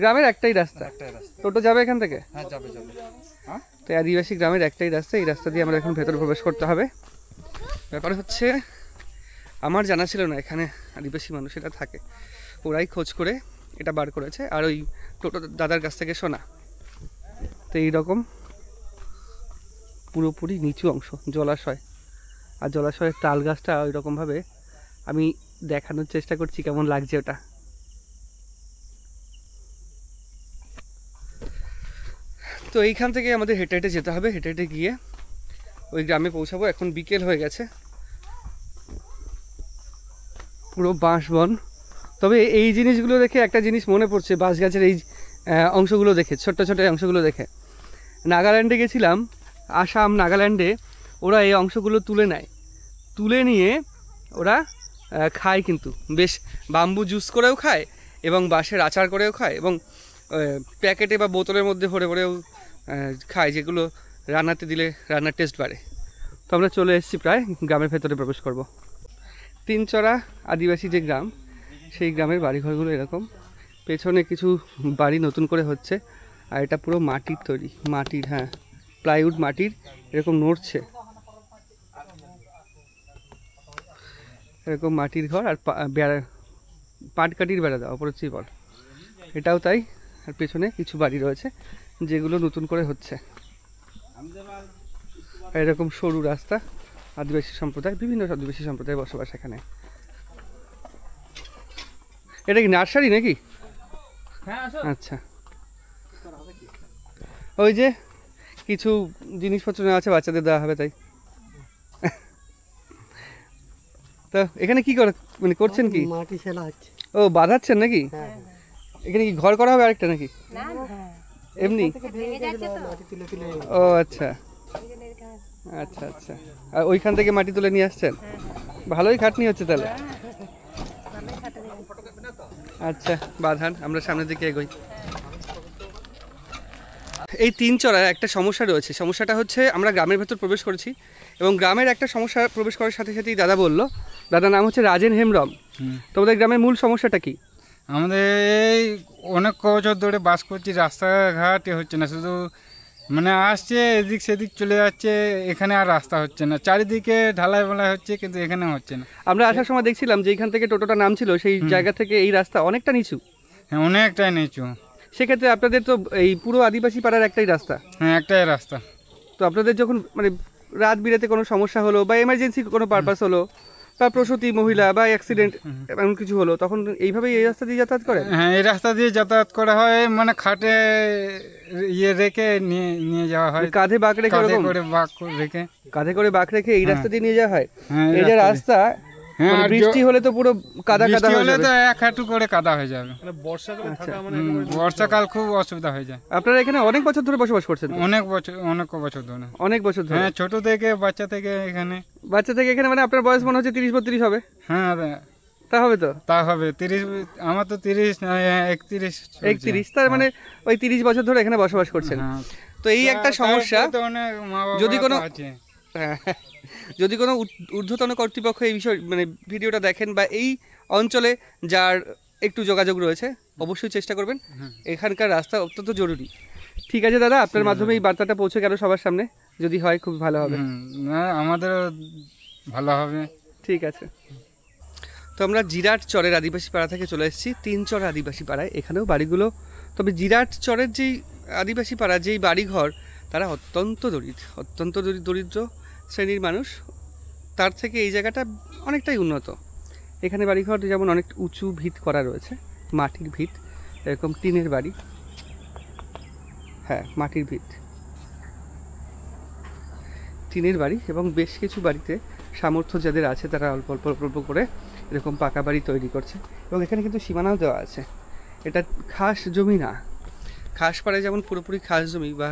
A: গ্রামের একটাই রাস্তা?
H: একটাই রাস্তা।
A: টোটো যাবে এখান থেকে?
H: হ্যাঁ যাবে যাবে।
A: তো আদিবাসী গ্রামের একটাই রাস্তা, এই রাস্তা দিয়ে আমরা এখন ভেতরে প্রবেশ করতে হবে। ব্যাপার হচ্ছে আমার জানা ছিল না এখানে আদিবাসী মানুষেরা থাকে, ওরাই খোঁজ করে এটা বার করেছে, আর ওই টোটো দাদার কাছ থেকে শোনা। তো এইরকম পুরোপুরি নিচু অংশ জলাশয়, আর জলাশয়ের তাল গাছটা ওই রকমভাবে আমি দেখানোর চেষ্টা করছি কেমন লাগছে ওটা। তো এইখান থেকে আমাদের হেঁটে হেঁটে যেতে হবে, হেঁটে হেঁটে গিয়ে ওই গ্রামে পৌঁছাবো। এখন বিকেল হয়ে গেছে, পুরো বাঁশ বন। তবে এই জিনিসগুলো দেখে একটা জিনিস মনে পড়ছে, বাঁশ গাছের এই অংশগুলো দেখে, ছোট্ট ছোট্ট অংশগুলো দেখে। নাগাল্যান্ডে গেছিলাম, আসাম নাগাল্যান্ডে ওরা এই অংশগুলো তুলে নেয়, তুলে নিয়ে ওরা খায়, কিন্তু বেশ বাম্বু জুস করেও খায় এবং বাঁশের আচার করেও খায় এবং প্যাকেটে বা বোতলের মধ্যে ভরে ভরেও খায়, যেগুলো রান্নাতে দিলে রান্নার টেস্ট বাড়ে। তো আমরা চলে এসেছি, প্রায় গ্রামের ভেতরে প্রবেশ করব। তিনচড়া আদিবাসী যে গ্রাম, সেই গ্রামের বাড়িঘরগুলো এরকম। পেছনে কিছু বাড়ি নতুন করে হচ্ছে, আর এটা পুরো মাটির তৈরি, মাটির, হ্যাঁ প্লাইউড মাটির, এরকম নড়ছে, এরকম মাটির ঘর। আর বেড়া, পাটকাঠির বেড়া দেওয়া, অপর হচ্ছেই বল, এটাও তাই। আর পেছনে কিছু বাড়ি রয়েছে যেগুলো নতুন করে হচ্ছে। এরকম সরু রাস্তা, আদিবাসী সম্প্রদায়, বিভিন্ন আদিবাসী সম্প্রদায় বসবাস এখানে। এটা কি নার্সারি নাকি? আচ্ছা, ওই যে কিছু জিনিসপত্র নেওয়া আছে, বাচ্চাদের দেওয়া হবে তাই। তো এখানে কি মানে করছেন কি?
I: মাটি ফেলা হচ্ছে।
A: ও বাঁধাচ্ছেন নাকি? এখানে কি ঘর করা হবে আরেকটা নাকি? এমনি? ও আচ্ছা আচ্ছা আচ্ছা, আর ওইখান থেকে মাটি তুলে নিয়ে আসছেন? ভালোই খাটনি হচ্ছে তাহলে। আচ্ছা বাঁধান, আমরা সামনের দিকে এগোই। এই তিনচড়ায় একটা সমস্যা রয়েছে, সমস্যাটা হচ্ছে আমরা গ্রামের ভেতর প্রবেশ করেছি এবং গ্রামের একটা সমস্যা প্রবেশ করার সাথে সাথেই দাদা বলল, দাদার নাম হচ্ছে রাজেন হেমব্রম। তোমাদের গ্রামের মূল সমস্যাটা কি?
H: আমাদের এই অনেক বছর ধরে বাস করছি, রাস্তাঘাট হচ্ছে না, শুধু মানে আসছে এদিক সেদিক চলে যাচ্ছে, এখানে আর রাস্তা হচ্ছে না, চারিদিকে ঢালাই বলাই হচ্ছে কিন্তু এখানে হচ্ছে না।
A: আমরা আসার সময় দেখছিলাম যে এইখান থেকে টোটোটা নামছিল, সেই জায়গা থেকে এই রাস্তা অনেকটা নিচু।
H: হ্যাঁ অনেকটাই নিচু।
A: সেক্ষেত্রে আপনাদের তো এই পুরো আদিবাসী পাড়ার একটাই রাস্তা?
H: হ্যাঁ একটাই রাস্তা।
A: তো আপনাদের যখন মানে রাত বিরাতে কোনো সমস্যা হলো বা এমার্জেন্সি কোনো পারপাস হলো বা প্রসূতি মহিলা বা অ্যাক্সিডেন্ট এমন কিছু হলো, তখন এইভাবেই এই রাস্তা দিয়ে যাতায়াত করেন?
H: হ্যাঁ এই রাস্তা দিয়ে যাতায়াত করা হয়, মানে খাটে ইয়ে রেখে নিয়ে যাওয়া হয়,
A: কাঁধে বাঁক রেখে,
H: কাঁধে করে বাঁক রেখে,
A: কাঁধে করে বাঁক রেখে এই রাস্তা দিয়ে নিয়ে যাওয়া হয়।
H: হ্যাঁ
A: এই যে রাস্তা,
H: হ্যাঁ
A: বৃষ্টি হলে তো পুরো কাদা কাদা হয়ে যাবে,
H: তো এক হাঁটু করে কাদা হয়ে যাবে। বর্ষাকাল খুব অসুবিধা হয়ে যায়।
A: আপনারা এখানে অনেক বছর ধরে বসবাস করছেন?
H: অনেক বছর ধরে।
A: অনেক বছর ধরে?
H: হ্যাঁ ছোট থেকে, বাচ্চা থেকে এখানে।
A: বাচ্চা থেকে এখানে, মানে আপনার বয়স মনে হচ্ছে 30-32 হবে?
H: হ্যাঁ
A: তা হবে তো,
H: তা হবে 30, আমার তো 30
A: 31, তার মানে ওই 30 বছর ধরে এখানে বসবাস করছেন। তো এই একটা সমস্যা, যদি কোনো ঊর্ধ্বতন কর্তৃপক্ষ এই বিষয় মানে ভিডিওটা দেখেন বা এই অঞ্চলে যার একটু যোগাযোগ রয়েছে, অবশ্যই চেষ্টা করবেন, এখানকার রাস্তা অত্যন্ত জরুরি। ঠিক আছে দাদা, আপনার মাধ্যমে এই বার্তাটা পৌঁছে গেল সবার সামনে, যদি হয় খুব ভালো হবে।
H: আমাদেরও ভালো হবে।
A: ঠিক আছে। তো আমরা জিরাট চরের আদিবাসী পাড়া থেকে চলে এসেছি তিনচর আদিবাসী পাড়ায়। এখানেও বাড়িগুলো, তবে জিরাট চরের যেই আদিবাসী পাড়া, যেই বাড়িঘর, তারা অত্যন্ত দরিদ্র শ্রেণীর মানুষ, তার থেকে এই জায়গাটা অনেকটাই উন্নত। এখানে বাড়িঘর যেমন অনেক উঁচু ভিত করা রয়েছে, মাটির ভিত, এরকম টিনের বাড়ি, হ্যাঁ মাটির ভিত, টিনের বাড়ি, এবং বেশ কিছু বাড়িতে সামর্থ্য যাদের আছে তারা অল্প অল্প অল্প করে এরকম পাকা বাড়ি তৈরি করছে। এবং এখানে কিন্তু সীমানাও দেওয়া আছে, এটা খাস জমি না। খাস পাড়ায় যেমন পুরোপুরি খাস জমি বা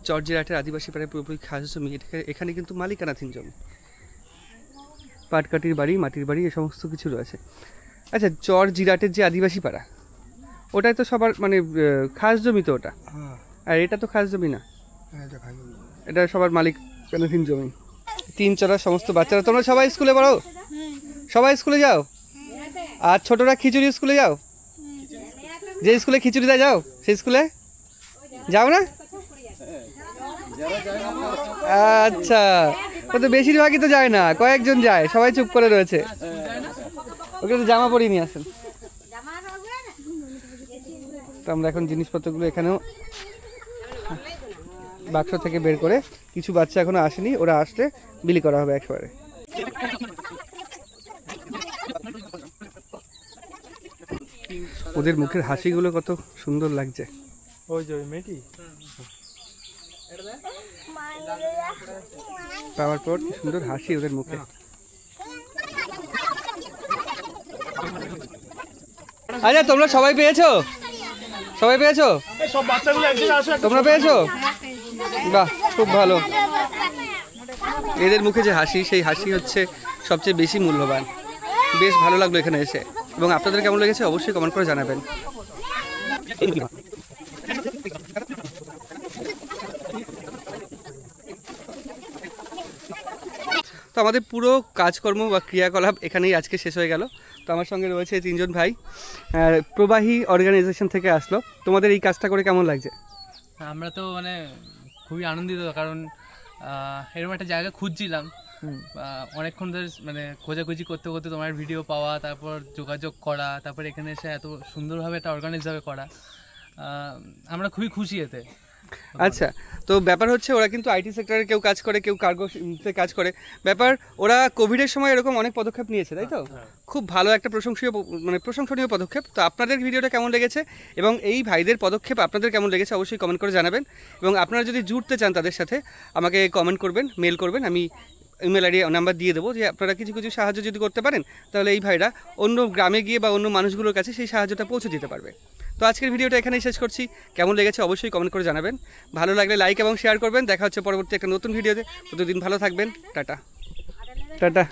A: চরজিরাটের আদিবাসী পাড়ায় পুরোপুরি খাস জমি, এখানে কিন্তু মালিকানাধীন জমি, পাটকাঠির বাড়ি, মাটির বাড়ি, এ সমস্ত কিছু রয়েছে। আচ্ছা, চরজিরাটের যে আদিবাসী পাড়া ওটাই তো সবার মানে খাস জমি তো ওটা,
E: হ্যাঁ
A: আর এটা তো খাস জমি না,
E: এটা খাই
A: এটা সবার মালিকানাধীন জমি। 3 চড়ার সমস্ত বাচ্চারা, তোমরা সবাই স্কুলে পড়ো? সবাই স্কুলে যাও? আর ছোটরা খিচুড়ি স্কুলে যাও? যে স্কুলে খিচুড়ি দেয় যাও সেই স্কুলে যাও না? আচ্ছা, ও তো বেশিরভাগই তো যায় না, কয়েকজন যায়, সবাই চুপ করে রয়েছে। ওকে তো জামা পরিয়ে নিয়ে আসেন। তো আমরা এখন জিনিসপত্রগুলো এখানেও বাক্স থেকে বের করে, কিছু বাচ্চা এখনো আসেনি, ওরা আসলে বিলি করা হবে একবারে। ওদের মুখের হাসিগুলো কত সুন্দর লাগছে।
B: ওই যে মেয়েটি
A: পাওয়ার পর কি সুন্দর হাসি ওদের মুখে। আচ্ছা, তোমরা সবাই পেয়েছো? সবাই পেয়েছো? তোমরা পেয়েছো? বাহ, খুব ভালো। এদের মুখে যে হাসি, সেই হাসি হচ্ছে সবচেয়ে বেশি মূল্যবান। বেশ ভালো লাগলো এখানে এসে, এবং আপনাদের কেমন লেগেছে অবশ্যই কমেন্ট করে জানাবেন। তো আমাদের পুরো কাজকর্ম বা ক্রিয়াকলাপ এখানেই আজকে শেষ হয়ে গেল। তো আমার সঙ্গে রয়েছে 3 জন ভাই, প্রবাহী অর্গানাইজেশন থেকে আসলো। তোমাদের এই কাজটা করে কেমন লাগছে?
B: আমরা তো মানে খুবই আনন্দিত, কারণ এরকম একটা জায়গা খুঁজছিলাম অনেকক্ষণ ধরে, মানে খোঁজাখুঁজি করতে করতে তোমার ভিডিও পাওয়া, তারপর যোগাযোগ করা, তারপর এখানে এসে এত সুন্দরভাবে এটা অর্গানাইজভাবে করা, আমরা খুবই খুশি এতে।
A: আচ্ছা, তো ব্যাপার হচ্ছে ওরা কিন্তু আইটি সেক্টরে কেউ কাজ করে, কেউ কার্গোতে কাজ করে। ব্যাপার ওরা কোভিডের সময় এরকম অনেক পদক্ষেপ নিয়েছে, তাই তো? খুব ভালো একটা প্রশংসনীয় পদক্ষেপ। তো আপনাদের ভিডিওটা কেমন লেগেছে এবং এই ভাইদের পদক্ষেপ আপনাদের কেমন লেগেছে অবশ্যই কমেন্ট করে জানাবেন। এবং আপনারা যদি জুড়তে চান তাদের সাথে আমাকে কমেন্ট করবেন, মেল করবেন, আমি ইমেল আইডি নাম্বার দিয়ে দেবো, যে আপনারা কিছু কিছু সাহায্য যদি করতে পারেন তাহলে এই ভাইরা অন্য গ্রামে গিয়ে বা অন্য মানুষগুলোর কাছে সেই সাহায্যটা পৌঁছে দিতে পারবে। তো আজকের ভিডিওটা এখানেই শেষ করছি। কেমন লেগেছে অবশ্যই কমেন্ট করে জানাবেন। ভালো লাগলে লাইক এবং শেয়ার করবেন। দেখা হচ্ছে পরবর্তী একটা নতুন ভিডিওতে। প্রতিদিন ভালো থাকবেন। Tata tata.